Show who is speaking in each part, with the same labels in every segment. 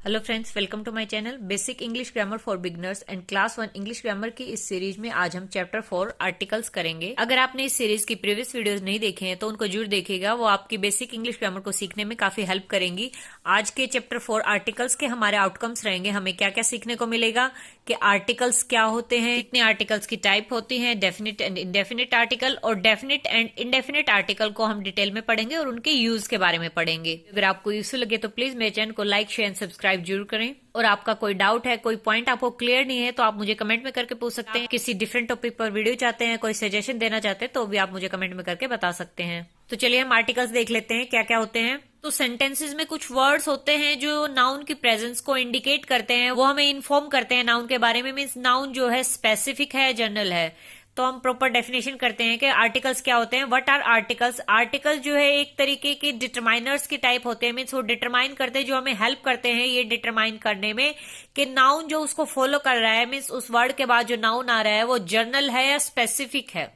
Speaker 1: Hello friends, welcome to my channel basic English grammar for beginners and class 1 English grammar की इस series में आज हम chapter 4 articles करेंगे। अगर आपने इस सीरीज की प्रीवियस वीडियोस नहीं देखे हैं तो उनको जरूर देखिएगा, वो आपकी बेसिक इंग्लिश ग्रामर को सीखने में काफी हेल्प करेंगी। आज के चैप्टर 4 आर्टिकल्स के हमारे आउटकम्स रहेंगे, हमें क्या क्या सीखने को मिलेगा कि आर्टिकल्स क्या होते हैं, कितने आर्टिकल्स की टाइप होती है, डेफिनिट एंड इंडेफिनिट आर्टिकल, और डेफिनिट एंड इंडेफिनिट आर्टिकल को हम डिटेल में पढ़ेंगे और उनके यूज के बारे में पढ़ेंगे। अगर आपको यूजफुल लगे तो प्लीज मेरे चैनल को लाइक, शेयर एंड सब्सक्राइब जरूर करें। और आपका कोई डाउट है, कोई पॉइंट आपको क्लियर नहीं है तो आप मुझे कमेंट में करके पूछ सकते हैं। किसी डिफरेंट टॉपिक पर वीडियो चाहते हैं, कोई सजेशन देना चाहते हैं तो भी आप मुझे कमेंट में करके बता सकते हैं। तो चलिए हम आर्टिकल्स देख लेते हैं क्या क्या होते हैं। तो सेंटेंसेस में कुछ वर्ड्स होते हैं जो नाउन की प्रेजेंस को इंडिकेट करते हैं, वो हमें इन्फॉर्म करते हैं नाउन के बारे में। मीन्स नाउन जो है स्पेसिफिक है, जनरल है। तो हम प्रॉपर डेफिनेशन करते हैं कि आर्टिकल्स क्या होते हैं। What are articles? आर्टिकल्स जो है एक तरीके के डिटरमाइनर्स की टाइप होते हैं। मीन्स वो डिटरमाइन करते हैं, जो हमें हेल्प करते हैं ये डिटरमाइन करने में कि नाउन जो उसको फॉलो कर रहा है, मीन्स उस वर्ड के बाद जो नाउन आ रहा है वो जनरल है या स्पेसिफिक है।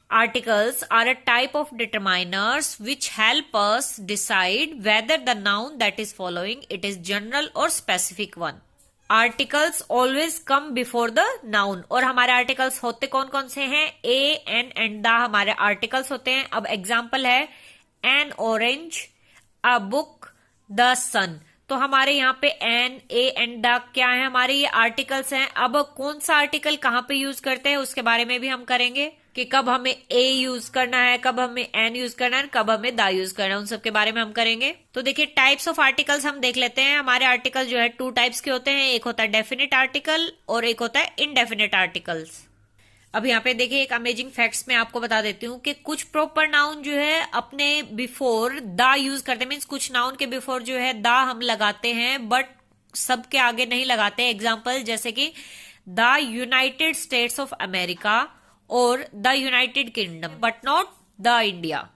Speaker 1: Articles are a type of determiners which help us decide whether the noun that is following it is general or specific one. Articles always come before the noun. और हमारे articles होते कौन कौन से हैं? ए, एन एंड द हमारे articles होते हैं। अब एग्जाम्पल है an orange, a book, the sun. तो हमारे यहाँ पे एन, ए एंड द क्या है? हमारे ये आर्टिकल्स हैं। अब कौन सा आर्टिकल कहाँ पे यूज करते हैं उसके बारे में भी हम करेंगे कि कब हमें ए यूज करना है, कब हमें एन यूज करना है, कब हमें द यूज करना है, उन सब के बारे में हम करेंगे। तो देखिए टाइप्स ऑफ आर्टिकल्स हम देख लेते हैं। हमारे आर्टिकल जो है 2 टाइप्स के होते हैं, एक होता है डेफिनेट आर्टिकल और एक होता है इनडेफिनेट आर्टिकल्स। अब यहाँ पे देखिए एक अमेजिंग फैक्ट्स मैं आपको बता देती हूँ कि कुछ प्रॉपर नाउन जो है अपने बिफोर द यूज करते हैं। मीन्स कुछ नाउन के बिफोर जो है द हम लगाते हैं, बट सबके आगे नहीं लगाते। एग्जाम्पल जैसे कि the United States of America और the United Kingdom, but not the India.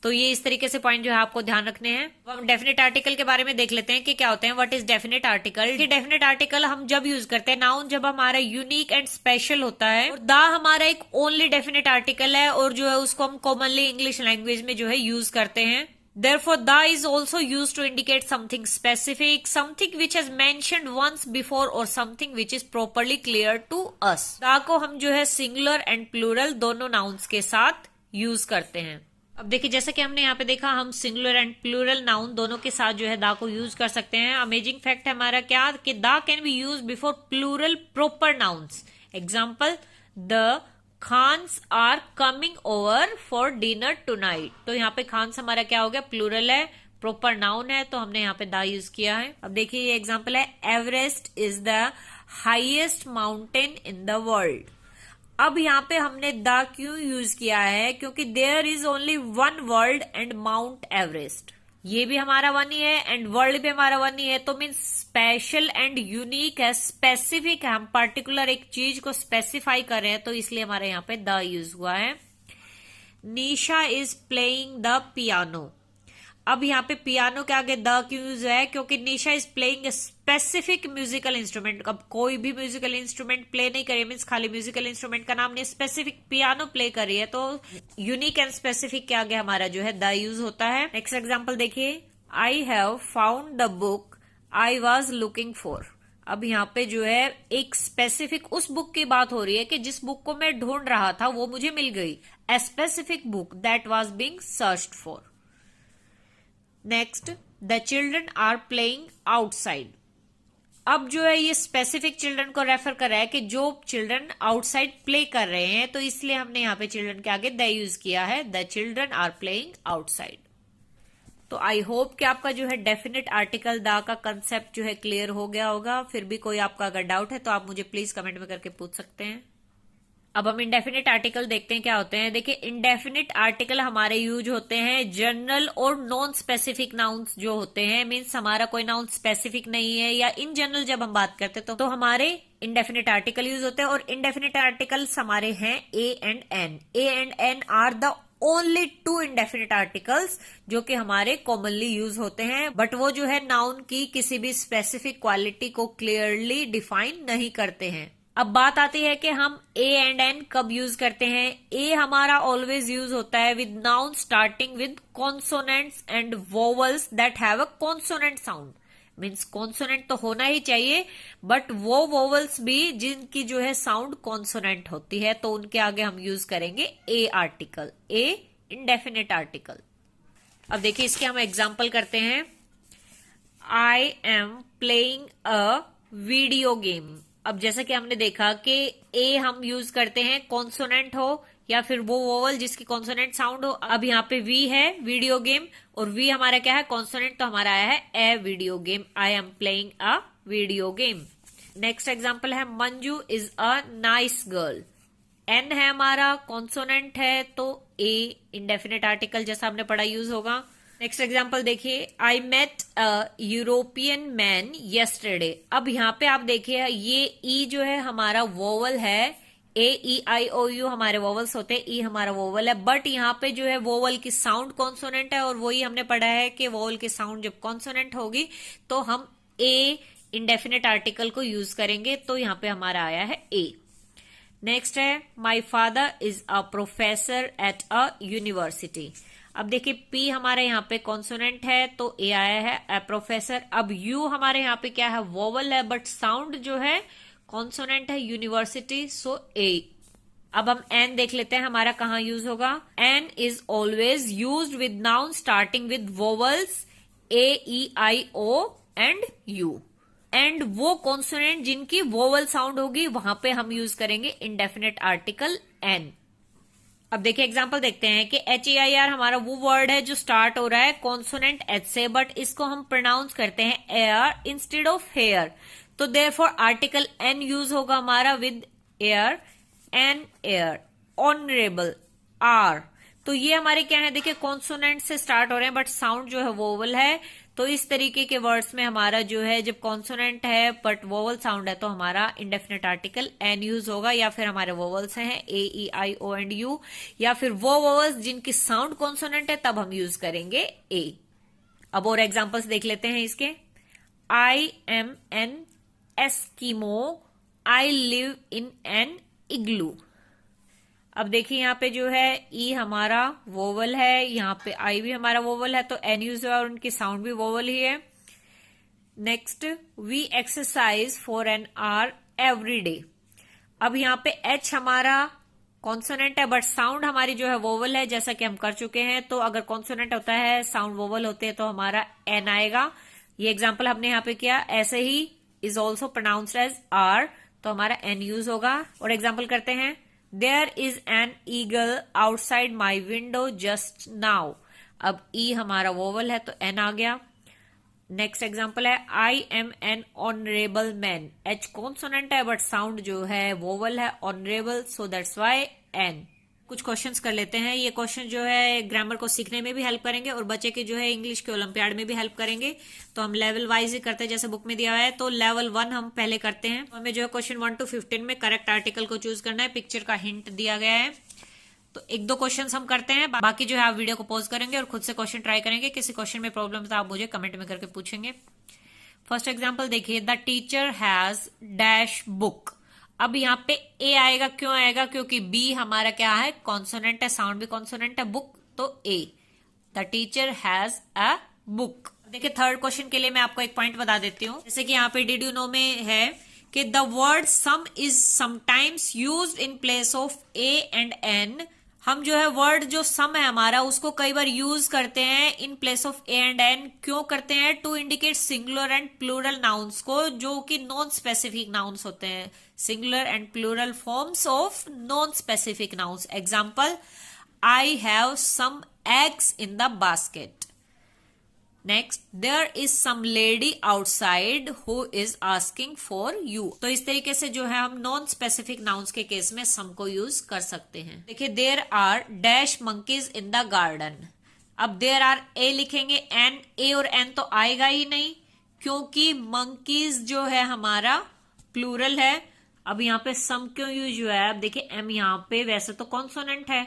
Speaker 1: तो ये इस तरीके से पॉइंट जो है आपको ध्यान रखने हैं। अब हम डेफिनेट आर्टिकल के बारे में देख लेते हैं कि क्या होते हैं। What is definite article? Definite article हम जब यूज करते हैं, नाउन जब हमारा यूनिक एंड स्पेशल होता है, और द हमारा एक ओनली डेफिनेट आर्टिकल है और जो है उसको हम कॉमनली इंग्लिश लैंग्वेज में जो है यूज करते हैं। Therefore, the is also used to indicate something specific, something which has mentioned once before or something which is properly clear to us. the को हम जो है सिंगुलर एंड प्लूरल दोनों नाउन्स के साथ यूज करते हैं। अब देखिए जैसे कि हमने यहाँ पे देखा, हम सिंगुलर एंड प्लूरल नाउन दोनों के साथ जो है दा को यूज कर सकते हैं। अमेजिंग फैक्ट है हमारा क्या कि the can be use before plural proper nouns. Example the Khans are coming over for dinner tonight. तो यहाँ पे खान्स हमारा क्या हो गया? प्लूरल है, प्रॉपर नाउन है, तो हमने यहाँ पे दा यूज किया है। अब देखिए ये एग्जाम्पल है Everest is the highest mountain in the world. अब यहाँ पे हमने द क्यों यूज किया है? क्योंकि there is only one world and Mount Everest. ये भी हमारा वन ही है एंड वर्ल्ड भी हमारा वन ही है, तो मीन स्पेशल एंड यूनिक है, स्पेसिफिक है। हम पर्टिकुलर एक चीज को स्पेसिफाई कर रहे हैं, तो इसलिए हमारे यहाँ पे द यूज हुआ है। निशा इज प्लेइंग द पियानो। अब यहाँ पे पियानो के आगे द क्यों यूज है? क्योंकि Nisha is playing specific musical instrument. अब कोई भी म्यूजिकल इंस्ट्रूमेंट प्ले नहीं करिए, मीन्स खाली म्यूजिकल इंस्ट्रूमेंट का नाम नहीं, स्पेसिफिक पियानो प्ले कर रही है, तो यूनिक एंड स्पेसिफिक के आगे हमारा जो है द यूज होता है। नेक्स्ट एग्जाम्पल देखिए, I have found the book I was looking for. अब यहाँ पे जो है एक स्पेसिफिक उस बुक की बात हो रही है कि जिस बुक को मैं ढूंढ रहा था वो मुझे मिल गई। A specific book that was being searched for. Next, the children are playing outside. अब जो है ये स्पेसिफिक चिल्ड्रन को रेफर कर रहा है कि जो चिल्ड्रन आउटसाइड प्ले कर रहे हैं, तो इसलिए हमने यहाँ पे चिल्ड्रन के आगे द यूज किया है। The children are playing outside. तो आई होप कि आपका जो है डेफिनेट आर्टिकल द का कंसेप्ट जो है क्लियर हो गया होगा। फिर भी कोई आपका अगर डाउट है तो आप मुझे प्लीज कमेंट में करके पूछ सकते हैं। अब हम इंडेफिनिट आर्टिकल देखते हैं क्या होते हैं। देखिए इंडेफिनिट आर्टिकल हमारे यूज होते हैं जनरल और नॉन स्पेसिफिक नाउन्स जो होते हैं। मीन्स हमारा कोई नाउन स्पेसिफिक नहीं है या इन जनरल जब हम बात करते हैं तो हमारे इंडेफिनिट आर्टिकल यूज होते हैं। और इंडेफिनिट आर्टिकल्स हमारे हैं a and an. A and an are the only 2 indefinite articles जो कि हमारे कॉमनली यूज होते हैं, बट वो जो है नाउन की किसी भी स्पेसिफिक क्वालिटी को क्लियरली डिफाइन नहीं करते हैं। अब बात आती है कि हम ए एंड एन कब यूज करते हैं। ए हमारा ऑलवेज यूज होता है with noun starting with consonants and vowels that have a consonant sound. Means consonant तो होना ही चाहिए, बट वो वोवल्स भी जिनकी जो है साउंड कॉन्सोनेंट होती है, तो उनके आगे हम यूज करेंगे ए आर्टिकल, ए इंडेफिनिट आर्टिकल। अब देखिए इसके हम एग्जाम्पल करते हैं। आई am playing a video game. अब जैसा कि हमने देखा कि ए हम यूज करते हैं कॉन्सोनेंट हो या फिर वो वोवल जिसकी कॉन्सोनेंट साउंड हो। अब यहाँ पे वी है वीडियो गेम, और वी हमारा क्या है कॉन्सोनेंट, तो हमारा आया है a video game. I am playing a video game. Next example है Manju is a nice girl. An है हमारा कॉन्सोनेंट है, तो ए इंडेफिनिट आर्टिकल जैसा हमने पढ़ा यूज होगा। नेक्स्ट एग्जाम्पल देखिए, I met a European man yesterday. अब यहाँ पे आप देखिए ये ई जो है हमारा वोवल है, ए ई आई ओ यू हमारे वोवल्स होते हैं, ई हमारा वोवल है, बट यहाँ पे जो है वोवल की साउंड कॉन्सोनेंट है, और वही हमने पढ़ा है कि वोवल की साउंड जब कॉन्सोनेंट होगी तो हम ए इंडेफिनिट आर्टिकल को यूज करेंगे, तो यहाँ पे हमारा आया है ए। नेक्स्ट है my father is a professor at a university. अब देखिए पी हमारे यहाँ पे कॉन्सोनेंट है, तो ए आया है ए प्रोफेसर। अब यू हमारे यहाँ पे क्या है वोवल है, बट साउंड जो है कॉन्सोनेंट है यूनिवर्सिटी, सो ए। अब हम एन देख लेते हैं हमारा कहाँ यूज होगा। An is always used with noun starting with vowels A E I O and U, and वो कॉन्सोनेंट जिनकी वोवल साउंड होगी वहां पे हम यूज करेंगे इंडेफिनिट आर्टिकल एन। अब देखिए एग्जांपल देखते हैं कि एच ए आई आर हमारा वो वर्ड है जो स्टार्ट हो रहा है कॉन्सोनेंट एच से, बट इसको हम प्रोनाउंस करते हैं एयर इंस्टेड ऑफ हेयर, तो देयरफॉर आर्टिकल एन यूज होगा हमारा with air, an air. Honourable hour, तो ये हमारे क्या है देखिए कॉन्सोनेंट से स्टार्ट हो रहे हैं बट साउंड जो है वोवल है, तो इस तरीके के वर्ड्स में हमारा जो है जब कॉन्सोनेंट है बट वोवल साउंड है तो हमारा इंडेफिनिट आर्टिकल एन यूज होगा, या फिर हमारे वोवल्स हैं ए E I O and you, या फिर वो वोवल्स जिनकी साउंड कॉन्सोनेंट है तब हम यूज करेंगे ए। अब और एग्जांपल्स देख लेते हैं इसके। I am an Eskimo, I live in an igloo. अब देखिए यहाँ पे जो है ई हमारा वोवल है, यहाँ पे आई भी हमारा वोवल है, तो एन यूज हुआ और उनकी साउंड भी वोवल ही है। Next, we exercise for an hour every day. अब यहाँ पे एच हमारा कॉन्सोनेंट है बट साउंड हमारी जो है वोवल है, जैसा कि हम कर चुके हैं, तो अगर कॉन्सोनेंट होता है साउंड वोवल होते हैं तो हमारा एन आएगा। ये एग्जाम्पल हमने यहाँ पे किया। ऐसे ही is also pronounced as hour, तो हमारा एन यूज होगा। और एग्जाम्पल करते हैं, There is an eagle outside my window just now। अब ई हमारा वोवल है तो एन आ गया। नेक्स्ट एग्जाम्पल है, I am an honourable man. H consonant है बट साउंड जो है वोवल है honourable, so that's why an. कुछ क्वेश्चंस कर लेते हैं। ये क्वेश्चन जो है ग्रामर को सीखने में भी हेल्प करेंगे और बच्चे के जो है इंग्लिश के ओलंपियाड में भी हेल्प करेंगे, तो हम लेवल वाइज ही करते हैं जैसे बुक में दिया हुआ है। तो लेवल 1 हम पहले करते हैं। तो हमें जो है क्वेश्चन 1 to 15 में करेक्ट आर्टिकल को चूज करना है। पिक्चर का हिंट दिया गया है, तो 1-2 क्वेश्चन हम करते हैं, बाकी जो है आप वीडियो को पॉज करेंगे और खुद से क्वेश्चन ट्राई करेंगे। किसी क्वेश्चन में प्रॉब्लम तो आप मुझे कमेंट में करके पूछेंगे। फर्स्ट एग्जाम्पल देखिए, the teacher has dash book. अब यहाँ पे ए आएगा, क्यों आएगा? क्योंकि बी हमारा क्या है कॉन्सोनेंट है, साउंड भी कॉन्सोनेंट है, बुक तो a. The teacher has a book. देखिए थर्ड क्वेश्चन के लिए मैं आपको एक पॉइंट बता देती हूँ। जैसे कि यहाँ पे डिड यू नो में है कि the word some is sometimes used in place of a and an. हम जो है वर्ड जो सम है हमारा उसको कई बार यूज करते हैं in place of a and an. क्यों करते हैं? To indicate singular and plural nouns को, जो कि नॉन स्पेसिफिक नाउन्स होते हैं। Singular and plural forms of non specific nouns. Example, I have some eggs in the basket. Next, there is some lady outside who is asking for you. तो इस तरीके से जो है हम नॉन स्पेसिफिक नाउन्स के केस में some को यूज कर सकते हैं। देखिए, there are dash monkeys in the garden. अब देयर आर ए लिखेंगे, एन ए और एन तो आएगा ही नहीं क्योंकि मंकीज जो है हमारा प्लूरल है। अब यहाँ पे सम क्यों यूज हुआ है? अब देखिए एम यहाँ पे वैसे तो कॉन्सोनेंट है,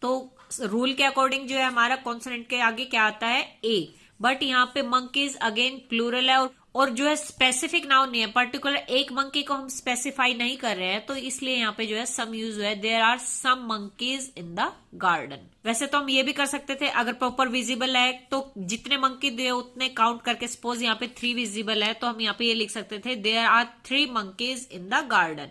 Speaker 1: तो रूल के अकॉर्डिंग जो है हमारा कॉन्सोनेंट के आगे क्या आता है? ए, बट यहाँ पे मंकीज अगेन प्लूरल है और जो है स्पेसिफिक नाउन नहीं है, पर्टिकुलर एक मंकी को हम स्पेसिफाई नहीं कर रहे हैं, तो इसलिए यहाँ पे जो है सम यूज हुआ है, there are some monkeys in the garden. वैसे तो हम ये भी कर सकते थे, अगर प्रॉपर विजिबल है तो जितने मंकी दिए उतने काउंट करके, सपोज यहाँ पे 3 विजिबल है तो हम यहाँ पे ये लिख सकते थे there are 3 monkeys in the garden.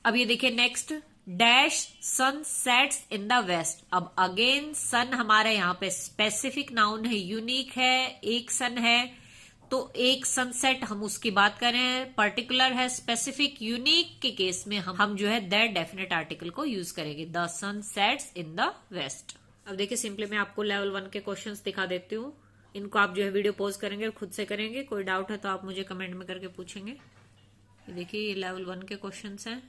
Speaker 1: अब ये देखिए next, dash sun sets in the west. अब अगेन सन हमारे यहाँ पे स्पेसिफिक नाउन है, यूनिक है, एक सन है, तो एक सनसेट हम उसकी बात करें, पर्टिकुलर है, स्पेसिफिक, यूनिक के केस में हम जो है दैट डेफिनेट आर्टिकल को यूज करेंगे, the sun sets in the west. अब देखिए सिंपली मैं आपको लेवल 1 के क्वेश्चंस दिखा देती हूँ, इनको आप जो है वीडियो पॉज करेंगे और खुद से करेंगे, कोई डाउट है तो आप मुझे कमेंट में करके पूछेंगे। ये देखिए ये लेवल 1 के क्वेश्चंस हैं।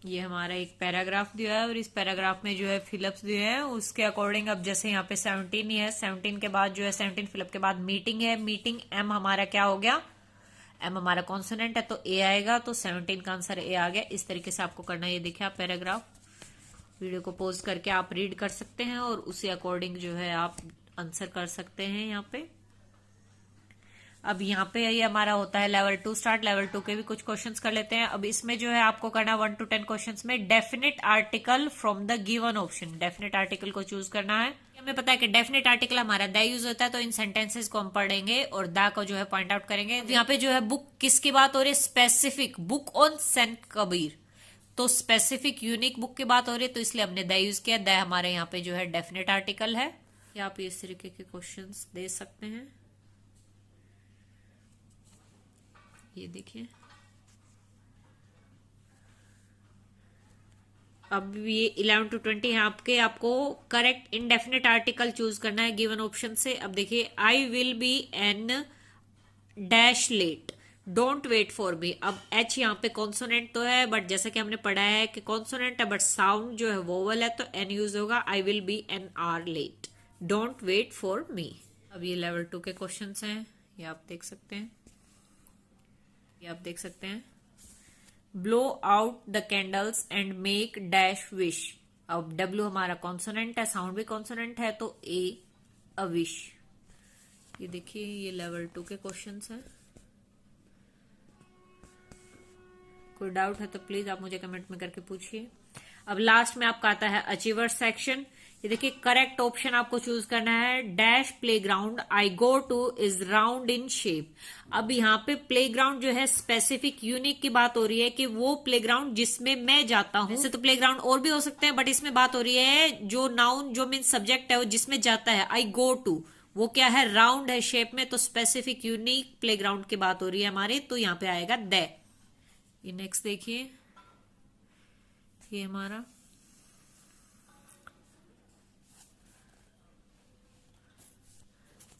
Speaker 1: ये हमारा एक पैराग्राफ दिया है और इस पैराग्राफ में जो है फिलअप्स दिए हैं, उसके अकॉर्डिंग अब जैसे यहाँ पे 17 ही है, 17 के बाद जो है 17 फिलअप के बाद मीटिंग है, मीटिंग एम हमारा क्या हो गया, एम हमारा कॉन्सोनेंट है तो ए आएगा, तो 17 का आंसर ए आ गया। इस तरीके से आपको करना है। ये देखिए आप पैराग्राफ वीडियो को पॉज करके आप रीड कर सकते हैं और उसी अकॉर्डिंग जो है आप आंसर कर सकते हैं यहाँ पे। अब यहाँ पे ये हमारा होता है लेवल 2 स्टार्ट। लेवल 2 के भी कुछ क्वेश्चंस कर लेते हैं। अब इसमें जो है आपको करना 1 to 10 क्वेश्चंस में definite article from the given option, definite article को चूज करना है। हमें पता है कि डेफिनेट आर्टिकल हमारा द यूज होता है, तो इन सेंटेंसेस को हम पढ़ेंगे और द को जो है पॉइंट आउट करेंगे। यहाँ पे जो है बुक किसकी बात हो रही है, specific book on saint Kabir, तो स्पेसिफिक यूनिक बुक की बात हो रही है, तो इसलिए हमने द यूज किया। द हमारे यहाँ पे जो है डेफिनेट आर्टिकल है। या आप इस तरीके के क्वेश्चंस दे सकते हैं। ये देखिए अब ये 11 to 20 है आपके, आपको करेक्ट इनडेफिनेट आर्टिकल चूज करना है गिवन ऑप्शन से। अब देखिए I will be an dash late, don't wait for me. अब एच यहाँ पे कॉन्सोनेंट तो है, बट जैसा कि हमने पढ़ा है कि कॉन्सोनेंट है बट साउंड जो है वोवल है, तो एन यूज होगा। I will be an hour late, don't wait for me. अब ये लेवल 2 के क्वेश्चंस हैं, ये आप देख सकते हैं। ये आप देख सकते हैं, blow out the candles and make dash wish. अब डब्ल्यू हमारा कॉन्सोनेंट है, साउंड भी कॉन्सोनेंट है, तो ए अ विश। ये देखिए ये लेवल 2 के क्वेश्चंस हैं। कोई डाउट है तो प्लीज आप मुझे कमेंट में करके पूछिए। अब लास्ट में आपका आता है अचीवर सेक्शन। ये देखिए करेक्ट ऑप्शन आपको चूज करना है, dash playground I go two is round in shape. अब यहाँ पे प्लेग्राउंड जो है स्पेसिफिक यूनिक की बात हो रही है कि वो प्लेग्राउंड जिसमें मैं जाता हूँ। वैसे तो प्लेग्राउंड और भी हो सकते हैं, बट इसमें बात हो रही है जो नाउन जो मीन सब्जेक्ट है वो जिसमें जाता है, आई गो टू, वो क्या है, राउंड है शेप में, तो स्पेसिफिक यूनिक प्लेग्राउंड की बात हो रही है हमारी, तो यहाँ पे आएगा द। ये नेक्स्ट देखिए, ये हमारा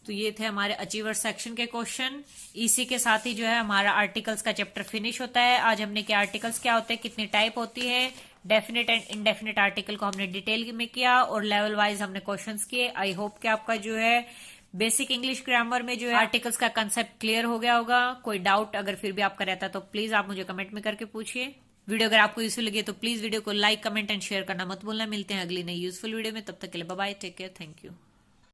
Speaker 1: तो ये थे हमारे अचीवर सेक्शन के क्वेश्चन। इसी के साथ ही जो है हमारा आर्टिकल्स का चैप्टर फिनिश होता है। आज हमने क्या आर्टिकल्स क्या होते हैं, कितनी टाइप होती है, डेफिनेट एंड इनडेफिनेट आर्टिकल को हमने डिटेल में किया और लेवल वाइज हमने क्वेश्चंस किए। आई होप कि आपका जो है बेसिक इंग्लिश ग्रामर में जो है आर्टिकल्स का कंसेप्ट क्लियर हो गया होगा। कोई डाउट अगर फिर भी आपका रहता है तो प्लीज आप मुझे कमेंट में करके पूछिए। वीडियो अगर आपको यूजफुल लगे तो प्लीज वीडियो को लाइक, कमेंट एंड शेयर करना मत भूलना। मिलते हैं अगली नई यूजफुल वीडियो में, तब तक के लिए bye bye, take care, thank you.